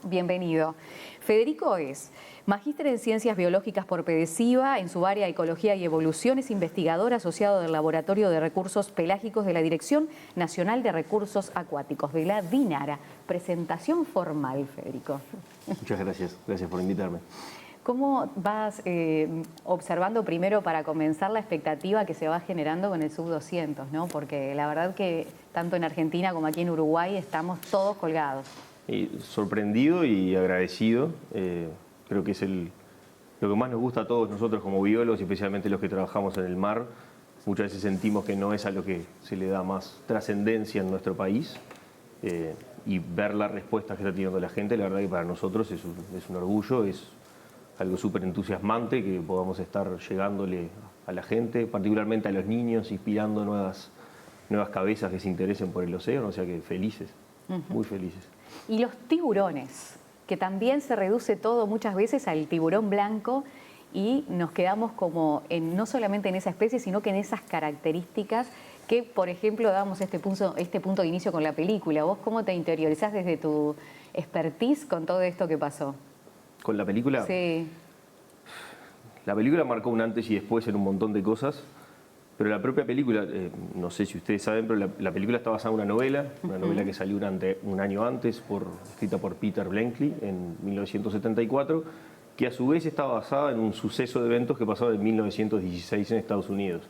Bienvenido. Federico es magíster en Ciencias Biológicas por PDCIVA, en su área Ecología y Evolución, es investigador asociado del Laboratorio de Recursos Pelágicos de la Dirección Nacional de Recursos Acuáticos, de la DINARA. Presentación formal, Federico. Muchas gracias, gracias por invitarme. ¿Cómo vas observando primero para comenzar la expectativa que se va generando con el Sub-200, ¿no? Porque la verdad que tanto en Argentina como aquí en Uruguay estamos todos colgados. Y sorprendido y agradecido, creo que es lo que más nos gusta a todos nosotros como biólogos, especialmente los que trabajamos en el mar. Muchas veces sentimos que no es a lo que se le da más trascendencia en nuestro país, y ver la respuesta que está teniendo la gente, la verdad que para nosotros es un orgullo, es algo súper entusiasmante que podamos estar llegándole a la gente, particularmente a los niños, inspirando nuevas cabezas que se interesen por el océano, o sea que felices, muy felices. Y los tiburones, que también se reduce todo muchas veces al tiburón blanco y nos quedamos como no solamente en esa especie, sino que en esas características que, por ejemplo, damos este punto de inicio con la película. ¿Vos cómo te interiorizás desde tu expertise con todo esto que pasó? ¿Con la película? Sí. La película marcó un antes y después en un montón de cosas, pero la propia película, no sé si ustedes saben, pero la película está basada en una novela que salió un año antes, escrita por Peter Blenkley en 1974, que a su vez está basada en un suceso de eventos que pasó en 1916 en Estados Unidos.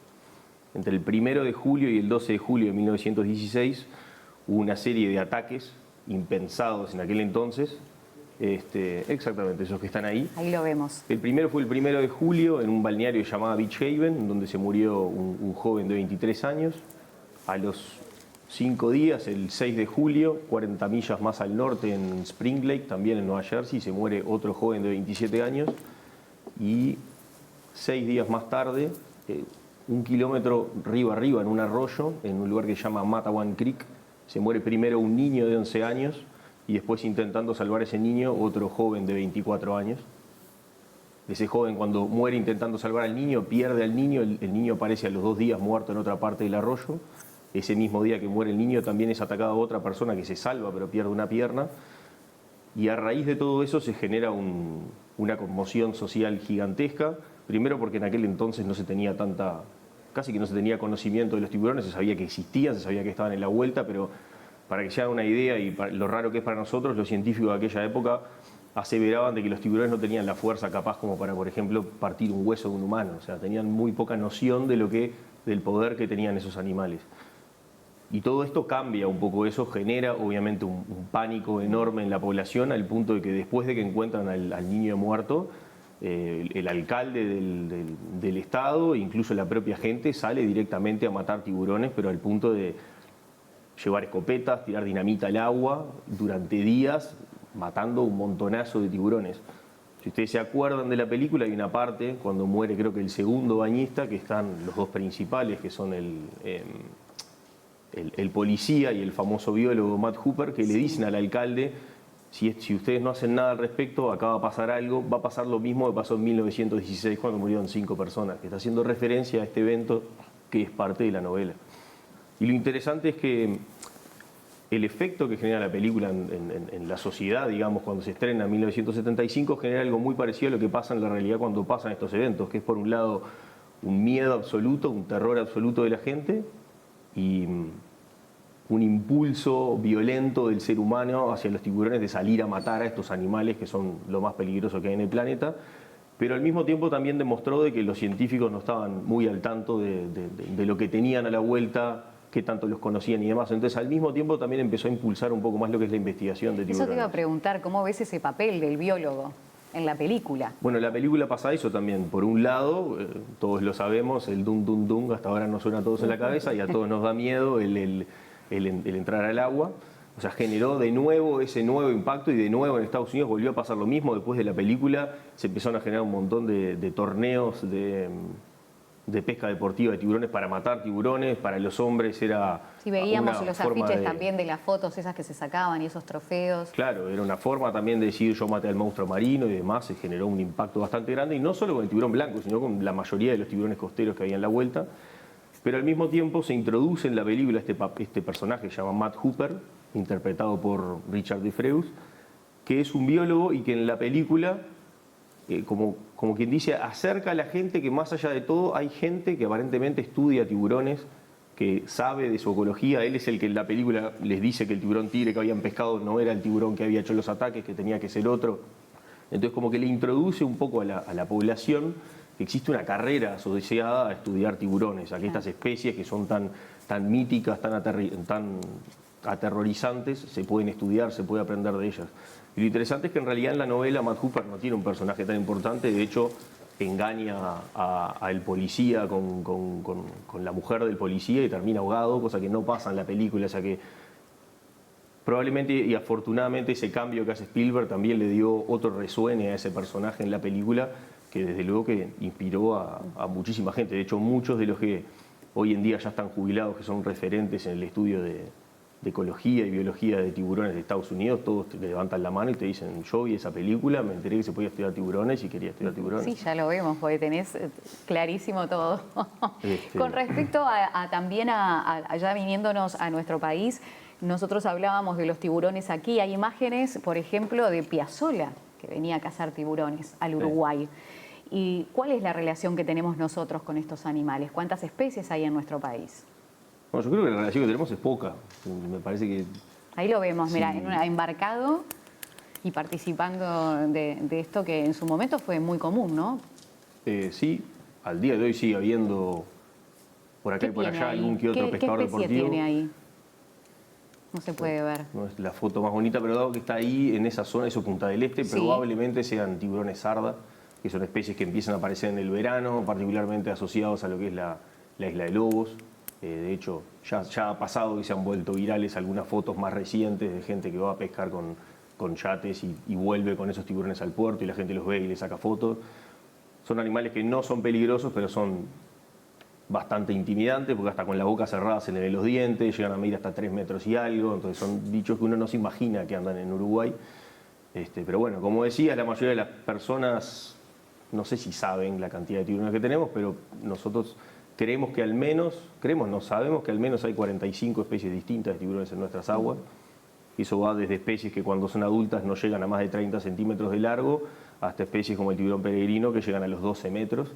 Entre el 1 de julio y el 12 de julio de 1916 hubo una serie de ataques impensados en aquel entonces. Exactamente, esos que están ahí. Ahí lo vemos. El primero fue el 1 de julio en un balneario llamado Beach Haven, donde se murió un joven de 23 años. A los 5 días, el 6 de julio, 40 millas más al norte en Spring Lake, también en Nueva Jersey, se muere otro joven de 27 años. Y 6 días más tarde, 1 kilómetro río arriba en un arroyo, en un lugar que se llama Matawan Creek, se muere primero un niño de 11 años y después, intentando salvar a ese niño, otro joven de 24 años. Ese joven, cuando muere intentando salvar al niño, pierde al niño, el niño aparece a los 2 días muerto en otra parte del arroyo. Ese mismo día que muere el niño también es atacado a otra persona que se salva pero pierde una pierna. Y a raíz de todo eso se genera una conmoción social gigantesca. Primero porque en aquel entonces no se tenía casi que no se tenía conocimiento de los tiburones, se sabía que existían, se sabía que estaban en la vuelta, pero para que se hagan una idea y lo raro que es para nosotros, los científicos de aquella época aseveraban de que los tiburones no tenían la fuerza capaz como para, por ejemplo, partir un hueso de un humano. O sea, tenían muy poca noción del poder que tenían esos animales. Y todo esto cambia un poco eso, genera obviamente un pánico enorme en la población, al punto de que después de que encuentran al niño muerto, el alcalde del estado, incluso la propia gente, sale directamente a matar tiburones, pero al punto de llevar escopetas, tirar dinamita al agua durante días, matando un montonazo de tiburones. Si ustedes se acuerdan de la película, hay una parte cuando muere, creo que el segundo bañista, que están los dos principales, que son el policía y el famoso biólogo Matt Hooper, que le dicen al alcalde: si ustedes no hacen nada al respecto, acá va a pasar algo, va a pasar lo mismo que pasó en 1916 cuando murieron 5 personas, que está haciendo referencia a este evento que es parte de la novela. Y lo interesante es que el efecto que genera la película en la sociedad, digamos, cuando se estrena en 1975, genera algo muy parecido a lo que pasa en la realidad cuando pasan estos eventos, que es, por un lado, un miedo absoluto, un terror absoluto de la gente y un impulso violento del ser humano hacia los tiburones de salir a matar a estos animales que son lo más peligroso que hay en el planeta. Pero al mismo tiempo también demostró de que los científicos no estaban muy al tanto de lo que tenían a la vuelta, qué tanto los conocían y demás. Entonces, al mismo tiempo también empezó a impulsar un poco más lo que es la investigación de tiburones. Eso te iba a preguntar, ¿cómo ves ese papel del biólogo en la película? Bueno, la película pasa eso también. Por un lado, todos lo sabemos, el dum dum dum hasta ahora nos suena a todos en la cabeza y a todos nos da miedo el entrar al agua. O sea, generó de nuevo ese nuevo impacto y de nuevo en Estados Unidos volvió a pasar lo mismo. Después de la película se empezaron a generar un montón de torneos de pesca deportiva de tiburones para matar tiburones. Para los hombres era sí, veíamos los afiches de... también de las fotos esas que se sacaban y esos trofeos. Claro, era una forma también de decir yo maté al monstruo marino y demás. Se generó un impacto bastante grande, y no solo con el tiburón blanco, sino con la mayoría de los tiburones costeros que había en la vuelta. Pero al mismo tiempo se introduce en la película este personaje que se llama Matt Hooper, interpretado por Richard Dreyfuss, que es un biólogo y que en la película, como quien dice, acerca a la gente que más allá de todo hay gente que aparentemente estudia tiburones, que sabe de su ecología. Él es el que en la película les dice que el tiburón tigre que habían pescado no era el tiburón que había hecho los ataques, que tenía que ser otro. Entonces como que le introduce un poco a la población que existe una carrera asociada a estudiar tiburones, a que estas especies que son tan míticas, tan aterrorizantes, se pueden estudiar, se puede aprender de ellas. Y lo interesante es que en realidad en la novela Matt Hooper no tiene un personaje tan importante, de hecho engaña al policía con la mujer del policía y termina ahogado, cosa que no pasa en la película, o sea que probablemente y afortunadamente ese cambio que hace Spielberg también le dio otro resuene a ese personaje en la película, que desde luego que inspiró a muchísima gente. De hecho, muchos de los que hoy en día ya están jubilados, que son referentes en el estudio de ecología y biología de tiburones de Estados Unidos, todos te levantan la mano y te dicen, yo vi esa película, me enteré que se podía estudiar tiburones y quería estudiar tiburones. Sí, ya lo vemos, porque tenés clarísimo todo. Con respecto también allá viniéndonos a nuestro país, nosotros hablábamos de los tiburones aquí, hay imágenes, por ejemplo, de Piazzolla, que venía a cazar tiburones al Uruguay. ¿Y cuál es la relación que tenemos nosotros con estos animales? ¿Cuántas especies hay en nuestro país? Bueno, yo creo que la relación que tenemos es poca. Me parece que... Ahí lo vemos, sí. mira, embarcado y participando de esto que en su momento fue muy común, ¿no? Sí, al día de hoy sigue habiendo por acá y por allá algún que otro pescador deportivo. ¿Qué especie tiene ahí? No se puede ver. No es la foto más bonita, pero dado que está ahí en esa zona, eso Punta del Este, Sí. probablemente sean tiburones sarda, que son especies que empiezan a aparecer en el verano, particularmente asociados a lo que es la isla de Lobos. De hecho, ya ha pasado que se han vuelto virales algunas fotos más recientes de gente que va a pescar con yates y vuelve con esos tiburones al puerto y la gente los ve y le saca fotos. Son animales que no son peligrosos, pero son bastante intimidantes porque hasta con la boca cerrada se le ven los dientes, llegan a medir hasta 3 metros y algo, entonces son bichos que uno no se imagina que andan en Uruguay. Pero bueno, como decía, la mayoría de las personas no sé si saben la cantidad de tiburones que tenemos, pero nosotros creemos que al menos, sabemos que al menos hay 45 especies distintas de tiburones en nuestras aguas. Eso va desde especies que cuando son adultas no llegan a más de 30 centímetros de largo, hasta especies como el tiburón peregrino que llegan a los 12 metros.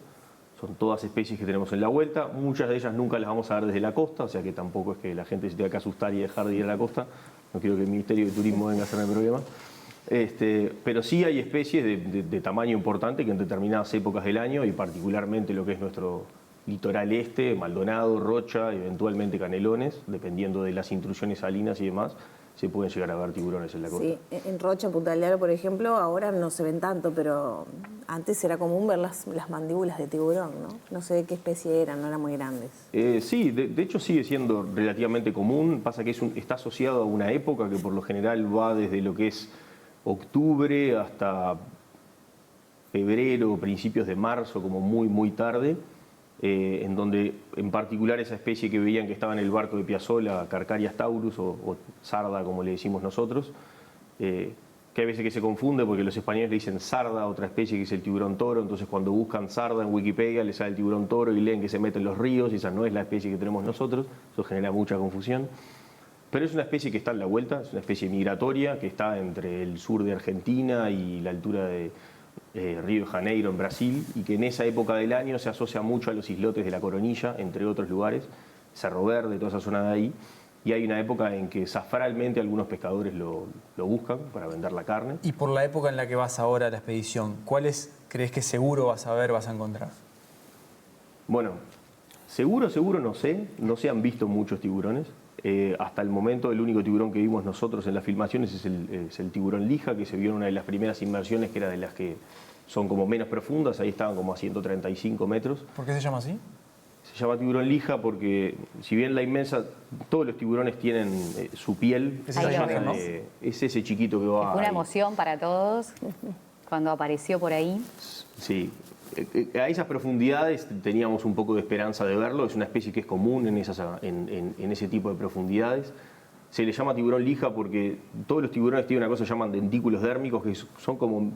Son todas especies que tenemos en la vuelta. Muchas de ellas nunca las vamos a ver desde la costa, o sea que tampoco es que la gente se tenga que asustar y dejar de ir a la costa. No quiero que el Ministerio de Turismo venga a hacerme problema. Pero sí hay especies de tamaño importante que en determinadas épocas del año, y particularmente lo que es nuestro litoral este, Maldonado, Rocha, eventualmente Canelones, dependiendo de las intrusiones salinas y demás, se pueden llegar a ver tiburones en la costa. Sí, en Rocha, Punta del Diablo, por ejemplo, ahora no se ven tanto, pero antes era común ver las mandíbulas de tiburón, ¿no? No sé de qué especie eran, no eran muy grandes. Sí, de hecho sigue siendo relativamente común, pasa que está asociado a una época que por lo general va desde lo que es octubre hasta febrero, principios de marzo, como muy, muy tarde, en donde en particular esa especie que veían que estaba en el barco de Piazzolla, Carcarias taurus o sarda, como le decimos nosotros, que hay veces que se confunde porque los españoles le dicen sarda a otra especie que es el tiburón toro, entonces cuando buscan sarda en Wikipedia les sale el tiburón toro y leen que se mete en los ríos y esa no es la especie que tenemos nosotros, eso genera mucha confusión. Pero es una especie que está en la vuelta, es una especie migratoria que está entre el sur de Argentina y la altura de Río de Janeiro en Brasil, y que en esa época del año se asocia mucho a los islotes de la Coronilla, entre otros lugares, Cerro Verde, toda esa zona de ahí, y hay una época en que zafralmente algunos pescadores lo buscan para vender la carne. Y por la época en la que vas ahora a la expedición, ¿cuáles crees que seguro vas a encontrar? Bueno, seguro no sé, no se han visto muchos tiburones. Hasta el momento el único tiburón que vimos nosotros en las filmaciones es el tiburón lija, que se vio en una de las primeras inmersiones, que era de las que son como menos profundas, ahí estaban como a 135 metros. ¿Por qué se llama así? Se llama tiburón lija porque si bien todos los tiburones tienen su piel, Es esa imagen, ¿no? es ese chiquito que va Fue una ahí. emoción para todos cuando apareció por ahí. Sí. A esas profundidades teníamos un poco de esperanza de verlo, es una especie que es común en ese tipo de profundidades. Se le llama tiburón lija porque todos los tiburones tienen una cosa que llaman dentículos dérmicos, que son como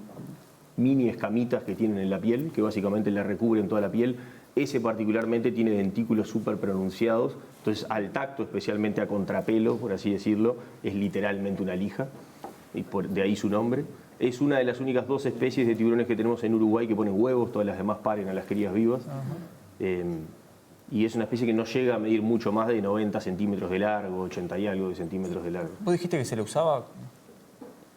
mini escamitas que tienen en la piel, que básicamente le recubren toda la piel. Ese particularmente tiene dentículos súper pronunciados, entonces al tacto, especialmente a contrapelo, por así decirlo, es literalmente una lija. y de ahí su nombre. Es una de las únicas 2 especies de tiburones que tenemos en Uruguay que ponen huevos, todas las demás paren a las crías vivas. Y es una especie que no llega a medir mucho más de 90 centímetros de largo, 80 y algo de centímetros de largo. ¿Vos dijiste que se le usaba?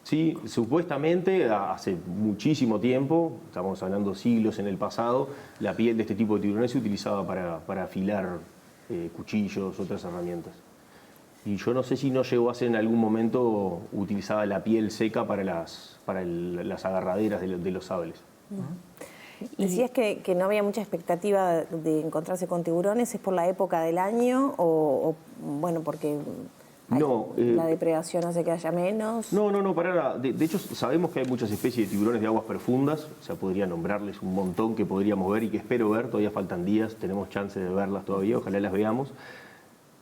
Sí, supuestamente hace muchísimo tiempo, estamos hablando siglos en el pasado, la piel de este tipo de tiburones se utilizaba para afilar cuchillos, otras herramientas. Y yo no sé si no llegó a ser en algún momento utilizada la piel seca para las agarraderas de los sables. Decías que no había mucha expectativa de encontrarse con tiburones, ¿es por la época del año o bueno, porque la depredación hace que haya menos? No, para nada. De hecho, sabemos que hay muchas especies de tiburones de aguas profundas, o sea, podría nombrarles un montón que podríamos ver y que espero ver, todavía faltan días, tenemos chance de verlas todavía, ojalá las veamos.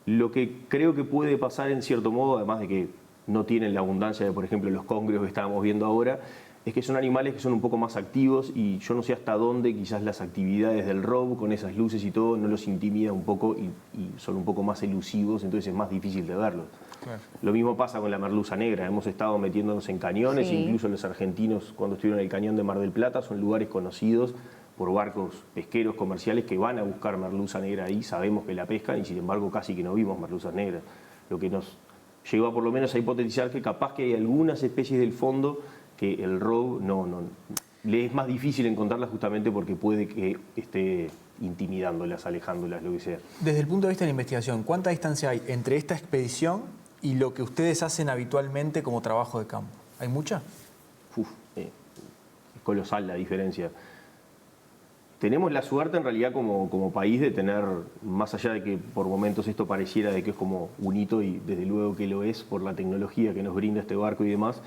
Lo que creo que puede pasar en cierto modo, además de que no tienen la abundancia de, por ejemplo, los congrios que estábamos viendo ahora, es que son animales que son un poco más activos y yo no sé hasta dónde quizás las actividades del robo con esas luces y todo no los intimida un poco y son un poco más elusivos, entonces es más difícil de verlos. Claro. Lo mismo pasa con la merluza negra, hemos estado metiéndonos en cañones, Sí. Incluso los argentinos cuando estuvieron en el cañón de Mar del Plata son lugares conocidos por barcos pesqueros comerciales que van a buscar merluza negra ahí, sabemos que la pescan y sin embargo casi que no vimos merluzas negras, lo que nos llevó por lo menos a hipotetizar que capaz que hay algunas especies del fondo que el robo le es más difícil encontrarlas justamente porque puede que esté intimidándolas, alejándolas, lo que sea. Desde el punto de vista de la investigación, ¿cuánta distancia hay entre esta expedición y lo que ustedes hacen habitualmente como trabajo de campo? ¿Hay mucha? Es colosal la diferencia. Tenemos la suerte en realidad como país de tener, más allá de que por momentos esto pareciera de que es como un hito y desde luego que lo es por la tecnología que nos brinda este barco y demás,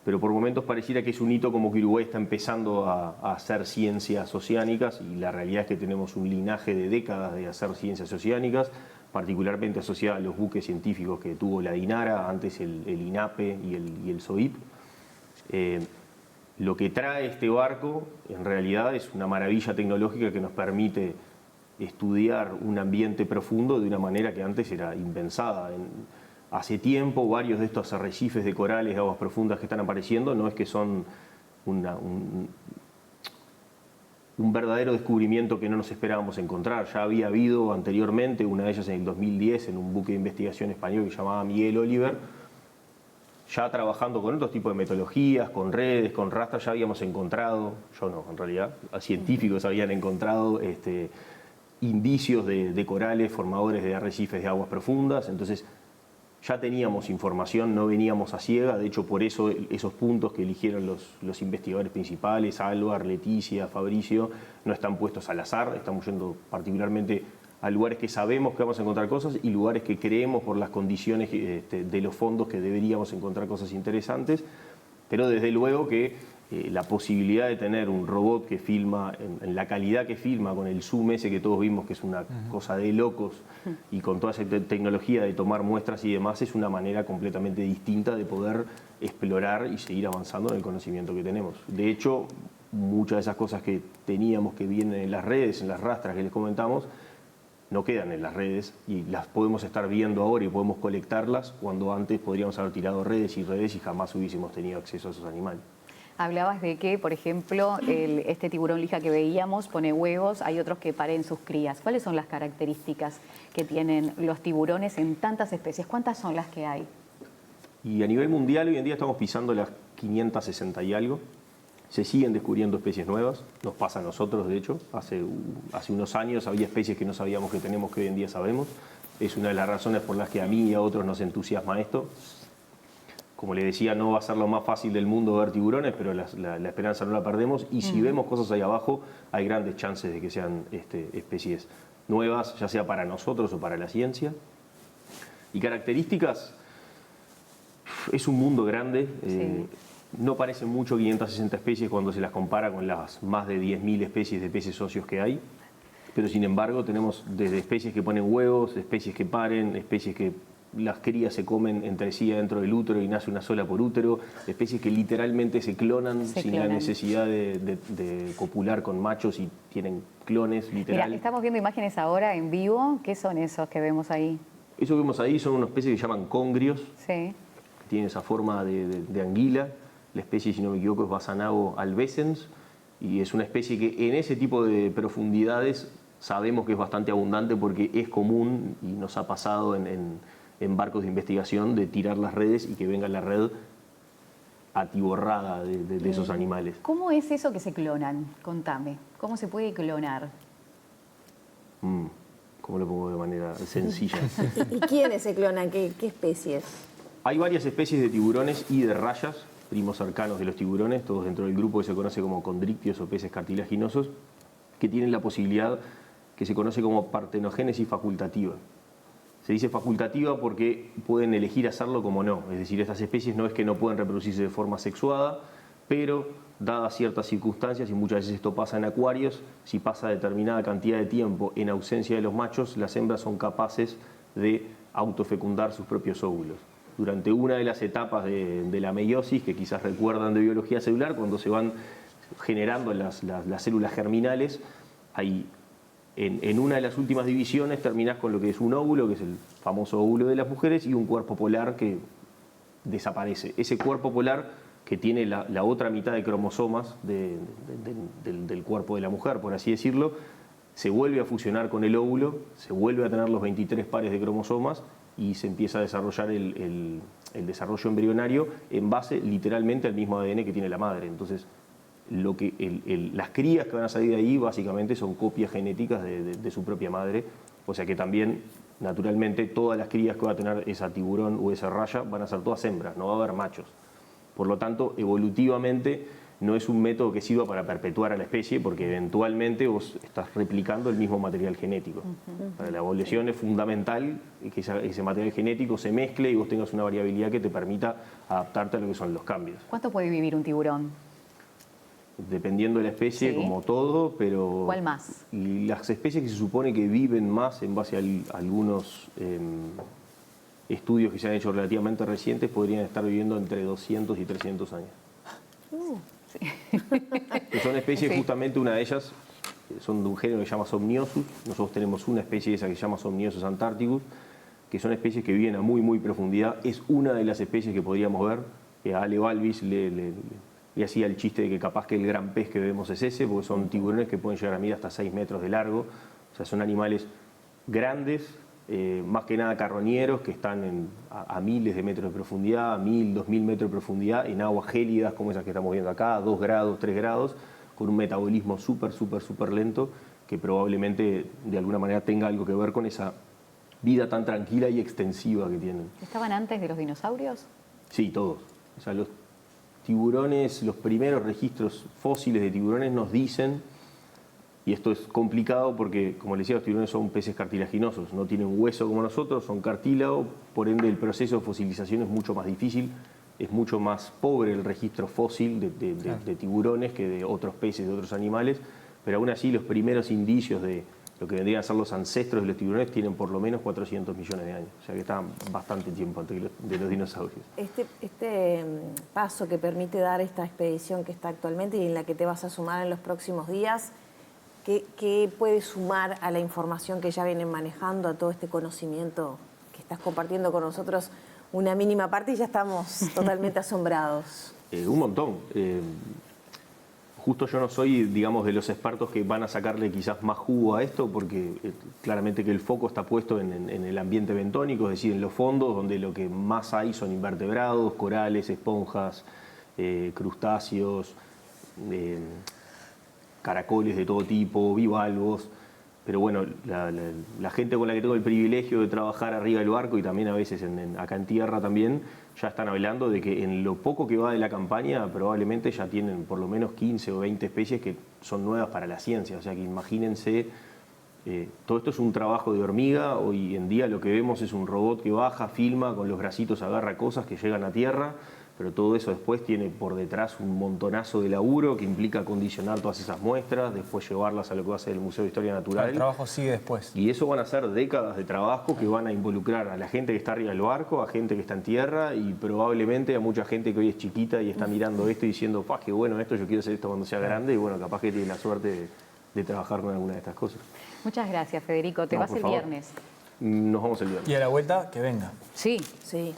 pero por momentos pareciera que es un hito como que Uruguay está empezando a hacer ciencias oceánicas y la realidad es que tenemos un linaje de décadas de hacer ciencias oceánicas, particularmente asociada a los buques científicos que tuvo la DINARA, antes el INAPE y el SOIP. Lo que trae este barco en realidad es una maravilla tecnológica que nos permite estudiar un ambiente profundo de una manera que antes era impensada. Hace tiempo varios de estos arrecifes de corales de aguas profundas que están apareciendo no es que son un verdadero descubrimiento que no nos esperábamos encontrar. Ya había habido anteriormente, una de ellas en el 2010, en un buque de investigación español que se llamaba Miguel Oliver, ya trabajando con otros tipos de metodologías, con redes, con rastros, ya habíamos encontrado, yo no, en realidad, científicos habían encontrado indicios de corales formadores de arrecifes de aguas profundas, entonces ya teníamos información, no veníamos a ciega, de hecho por eso esos puntos que eligieron los investigadores principales, Álvar, Leticia, Fabricio, no están puestos al azar, estamos yendo particularmente a lugares que sabemos que vamos a encontrar cosas y lugares que creemos por las condiciones de los fondos que deberíamos encontrar cosas interesantes, pero desde luego que la posibilidad de tener un robot que filma en la calidad que filma, con el zoom ese que todos vimos que es una cosa de locos y con toda esa tecnología de tomar muestras y demás, es una manera completamente distinta de poder explorar y seguir avanzando en el conocimiento que tenemos. De hecho, muchas de esas cosas que teníamos que vienen en las redes, en las rastras que les comentamos, no quedan en las redes y las podemos estar viendo ahora y podemos colectarlas cuando antes podríamos haber tirado redes y jamás hubiésemos tenido acceso a esos animales. Hablabas de que, por ejemplo, este tiburón lija que veíamos pone huevos, hay otros que paren sus crías. ¿Cuáles son las características que tienen los tiburones en tantas especies? ¿Cuántas son las que hay? Y a nivel mundial hoy en día estamos pisando las 560 y algo. Se siguen descubriendo especies nuevas, nos pasa a nosotros de hecho. Hace unos años había especies que no sabíamos que tenemos que hoy en día sabemos. Es una de las razones por las que a mí y a otros nos entusiasma esto. Como le decía, no va a ser lo más fácil del mundo ver tiburones, pero la esperanza no la perdemos. Y si vemos cosas ahí abajo, hay grandes chances de que sean especies nuevas, ya sea para nosotros o para la ciencia. Y características, es un mundo grande. Sí. No parecen mucho 560 especies cuando se las compara con las más de 10.000 especies de peces óseos que hay. Pero sin embargo tenemos desde especies que ponen huevos, especies que paren, especies que las crías se comen entre sí dentro del útero y nace una sola por útero, especies que literalmente se clonan la necesidad de copular con machos y tienen clones, literal. Mira, estamos viendo imágenes ahora en vivo. ¿Qué son esos que vemos ahí? Eso que vemos ahí son unos peces que se llaman congrios. Sí. tiene esa forma de anguila. La especie, si no me equivoco, es Basanago albescens, y es una especie que en ese tipo de profundidades sabemos que es bastante abundante porque es común y nos ha pasado en barcos de investigación de tirar las redes y que venga la red atiborrada de esos animales. ¿Cómo es eso que se clonan? Contame. ¿Cómo se puede clonar? ¿Cómo lo pongo de manera sencilla? ¿Y quiénes se clonan? ¿Qué especies? Hay varias especies de tiburones y de rayas, primos cercanos de los tiburones, todos dentro del grupo que se conoce como condrictios o peces cartilaginosos, que tienen la posibilidad que se conoce como partenogénesis facultativa. Se dice facultativa porque pueden elegir hacerlo como no. Es decir, estas especies no es que no pueden reproducirse de forma sexuada, pero dadas ciertas circunstancias, y muchas veces esto pasa en acuarios, si pasa determinada cantidad de tiempo en ausencia de los machos, las hembras son capaces de autofecundar sus propios óvulos. Durante una de las etapas de la meiosis, que quizás recuerdan de biología celular, cuando se van generando las células germinales, hay en una de las últimas divisiones terminás con lo que es un óvulo, que es el famoso óvulo de las mujeres, y un cuerpo polar que desaparece. Ese cuerpo polar que tiene la otra mitad de cromosomas del cuerpo de la mujer, por así decirlo, se vuelve a fusionar con el óvulo, se vuelve a tener los 23 pares de cromosomas y se empieza a desarrollar el desarrollo embrionario en base literalmente al mismo ADN que tiene la madre. Entonces, las crías que van a salir de ahí básicamente son copias genéticas de su propia madre, o sea que también naturalmente todas las crías que va a tener esa tiburón o esa raya van a ser todas hembras, no va a haber machos. Por lo tanto, evolutivamente no es un método que sirva para perpetuar a la especie porque eventualmente vos estás replicando el mismo material genético. Para la evolución es fundamental que ese material genético se mezcle y vos tengas una variabilidad que te permita adaptarte a lo que son los cambios. ¿Cuánto puede vivir un tiburón? Dependiendo de la especie, Sí. como todo, pero... ¿Cuál más? Y las especies que se supone que viven más en base a algunos estudios que se han hecho relativamente recientes podrían estar viviendo entre 200 y 300 años. Que son especies, Sí. justamente una de ellas, son de un género que se llama Somniosus. Nosotros tenemos una especie de esa que se llama Somniosus antarcticus, que son especies que viven a muy, muy profundidad. Es una de las especies que podríamos ver. A Ale Balvis le hacía el chiste de que capaz que el gran pez que vemos es ese, porque son tiburones que pueden llegar a medir hasta 6 metros de largo. O sea, son animales grandes, más que nada carroñeros, que están a miles de metros de profundidad, a 1000, 2000 metros de profundidad, en aguas gélidas como esas que estamos viendo acá, 2 grados, 3 grados, con un metabolismo súper lento, que probablemente de alguna manera tenga algo que ver con esa vida tan tranquila y extensiva que tienen. ¿Estaban antes de los dinosaurios? Sí, todos. O sea, los tiburones, los primeros registros fósiles de tiburones nos dicen, y esto es complicado porque, como les decía, los tiburones son peces cartilaginosos, no tienen hueso como nosotros, son cartílago, por ende el proceso de fosilización es mucho más difícil, es mucho más pobre el registro fósil de tiburones que de otros peces, de otros animales, pero aún así los primeros indicios de lo que vendrían a ser los ancestros de los tiburones tienen por lo menos 400 millones de años, o sea que están bastante tiempo antes de los dinosaurios. Este paso que permite dar esta expedición que está actualmente y en la que te vas a sumar en los próximos días, ¿qué puede sumar a la información que ya vienen manejando, a todo este conocimiento que estás compartiendo con nosotros? Una mínima parte y ya estamos totalmente asombrados. Un montón. Justo yo no soy, digamos, de los expertos que van a sacarle quizás más jugo a esto, porque claramente que el foco está puesto en el ambiente bentónico, es decir, en los fondos, donde lo que más hay son invertebrados, corales, esponjas, crustáceos, caracoles de todo tipo, bivalvos. Pero bueno, la gente con la que tengo el privilegio de trabajar arriba del barco y también a veces acá en tierra también, ya están hablando de que en lo poco que va de la campaña probablemente ya tienen por lo menos 15 o 20 especies que son nuevas para la ciencia. O sea que imagínense, todo esto es un trabajo de hormiga. Hoy en día lo que vemos es un robot que baja, filma, con los bracitos agarra cosas que llegan a tierra, pero todo eso después tiene por detrás un montonazo de laburo que implica acondicionar todas esas muestras, después llevarlas a lo que va a ser el Museo de Historia Natural. El trabajo sigue después. Y eso van a ser décadas de trabajo que van a involucrar a la gente que está arriba del barco, a gente que está en tierra y probablemente a mucha gente que hoy es chiquita y está mirando esto y diciendo, ¡pah, qué bueno esto, yo quiero hacer esto cuando sea grande! Y bueno, capaz que tiene la suerte de trabajar con alguna de estas cosas. Muchas gracias, Federico. Te vas el viernes. Nos vamos el viernes. Y a la vuelta, que venga. Sí. Sí.